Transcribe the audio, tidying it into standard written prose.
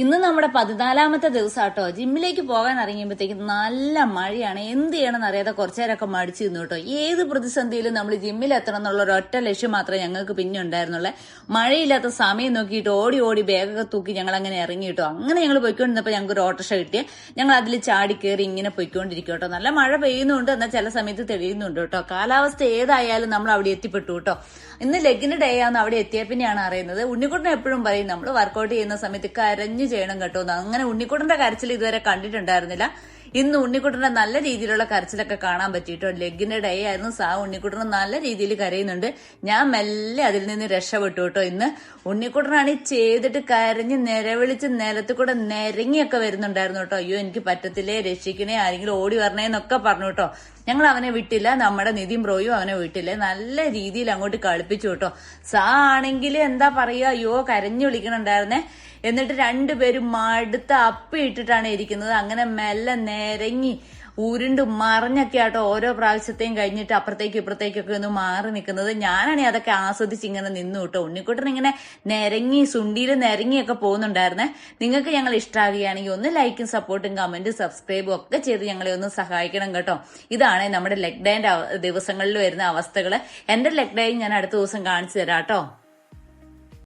ഇന്ന് നമ്മുടെ 14ാമത്തെ ദിവസം കേട്ടോ. ജിമ്മിലേക്ക് പോകാൻ ഇറങ്ങിയപ്പോഴത്തേക്ക് നല്ല മഴയാണ്. എന്ത് ചെയ്യണമെന്ന് അറിയാതെ കുറച്ചേരൊക്കെ മടിച്ചു നിന്നു കേട്ടോ. ഏത് പ്രതിസന്ധിയിലും നമ്മൾ ജിമ്മിൽ എത്തണം എന്നുള്ള ഒരൊറ്റ ലക്ഷ്യം മാത്രമേ ഞങ്ങൾക്ക് പിന്നെ ഉണ്ടായിരുന്നുള്ളൂ. മഴയില്ലാത്ത സമയം നോക്കിയിട്ട് ഓടി ഓടി ബാഗൊക്കെ തൂക്കി ഞങ്ങൾ അങ്ങനെ ഇറങ്ങി കേട്ടോ. അങ്ങനെ ഞങ്ങൾ പോയിക്കൊണ്ടിരുന്നപ്പോൾ ഞങ്ങൾക്ക് ഒരു ഓട്ടോറിക്ഷ കിട്ടിയ ഞങ്ങൾ അതിൽ ചാടി കയറി ഇങ്ങനെ പോയിക്കൊണ്ടിരിക്കും കേട്ടോ. നല്ല മഴ പെയ്യുന്നുണ്ട്, എന്നാൽ ചില സമയത്ത് തെളിയുന്നുണ്ട് കേട്ടോ. കാലാവസ്ഥ ഏതായാലും നമ്മൾ അവിടെ എത്തിപ്പെട്ടു കേട്ടോ. ഇന്ന് ലെഗിന്റെ ഡേ ആണെന്ന് അവിടെ എത്തിയ പിന്നെയാണ് അറിയുന്നത്. ഉണ്ണിക്കുട്ടൻ എപ്പോഴും പറയും നമ്മൾ വർക്കൗട്ട് ചെയ്യുന്ന സമയത്ത് കരഞ്ഞു ചെയ്യണം കേട്ടോ. അങ്ങനെ ഉണ്ണിക്കുട്ടന്റെ കരച്ചിൽ ഇതുവരെ കണ്ടിട്ടുണ്ടായിരുന്നില്ല. ഇന്ന് ഉണ്ണിക്കുട്ടന്റെ നല്ല രീതിയിലുള്ള കരച്ചിലൊക്കെ കാണാൻ പറ്റിട്ടോ. ലെഗിന്റെ ഡേ ആയിരുന്നു. ഉണ്ണിക്കുട്ടന് നല്ല രീതിയിൽ കരയുന്നുണ്ട്. ഞാൻ മെല്ലെ അതിൽ നിന്ന് രക്ഷപ്പെട്ടു കേട്ടോ. ഇന്ന് ഉണ്ണിക്കുട്ടനാണ് ചെയ്തിട്ട് കരഞ്ഞ് നിലവിളിച്ച് നിലത്ത് കൂടെ നിരങ്ങിയൊക്കെ വരുന്നുണ്ടായിരുന്നു കേട്ടോ. അയ്യോ എനിക്ക് പറ്റത്തില്ലേ, രക്ഷിക്കണേ, ആരെങ്കിലും ഓടി വരണേന്നൊക്കെ പറഞ്ഞു കേട്ടോ. ഞങ്ങൾ അവനെ വിട്ടില്ല, നമ്മുടെ നിതിൻ ബ്രോയും അവനെ വിട്ടില്ല. നല്ല രീതിയിൽ അങ്ങോട്ട് കളിപ്പിച്ചു കേട്ടോ. ആണെങ്കിൽ എന്താ പറയാ, അയ്യോ കരഞ്ഞു വിളിക്കണുണ്ടായിരുന്നേ. എന്നിട്ട് രണ്ടുപേരും മടുത്ത അപ്പിയിട്ടിട്ടാണ് ഇരിക്കുന്നത്. അങ്ങനെ മെല്ലെ നിരങ്ങി ഉരുണ്ട് മറിഞ്ഞൊക്കെ ആട്ടോ ഓരോ പ്രാവശ്യത്തെയും കഴിഞ്ഞിട്ട് അപ്പുറത്തേക്ക് ഇപ്പുറത്തേക്കൊക്കെ ഒന്ന് മാറി നിൽക്കുന്നത്. ഞാനാണെങ്കിൽ അതൊക്കെ ആസ്വദിച്ച് ഇങ്ങനെ നിന്നു കേട്ടോ. ഉണ്ണിക്കുട്ടൻ ഇങ്ങനെ നിരങ്ങി സുണ്ടിയിൽ നിരങ്ങിയൊക്കെ പോകുന്നുണ്ടായിരുന്നേ. നിങ്ങൾക്ക് ഞങ്ങൾ ഇഷ്ടമാകുകയാണെങ്കിൽ ഒന്ന് ലൈക്കും സപ്പോർട്ടും കമന്റും സബ്സ്ക്രൈബും ഒക്കെ ചെയ്ത് ഞങ്ങളെ ഒന്ന് സഹായിക്കണം കേട്ടോ. ഇതാണ് നമ്മുടെ ലെഗ് ഡേന്റെ ദിവസങ്ങളിൽ വരുന്ന അവസ്ഥകൾ. എന്റെ ലെഗ് ഡേ ഞാൻ അടുത്ത ദിവസം കാണിച്ചു തരാം കേട്ടോ.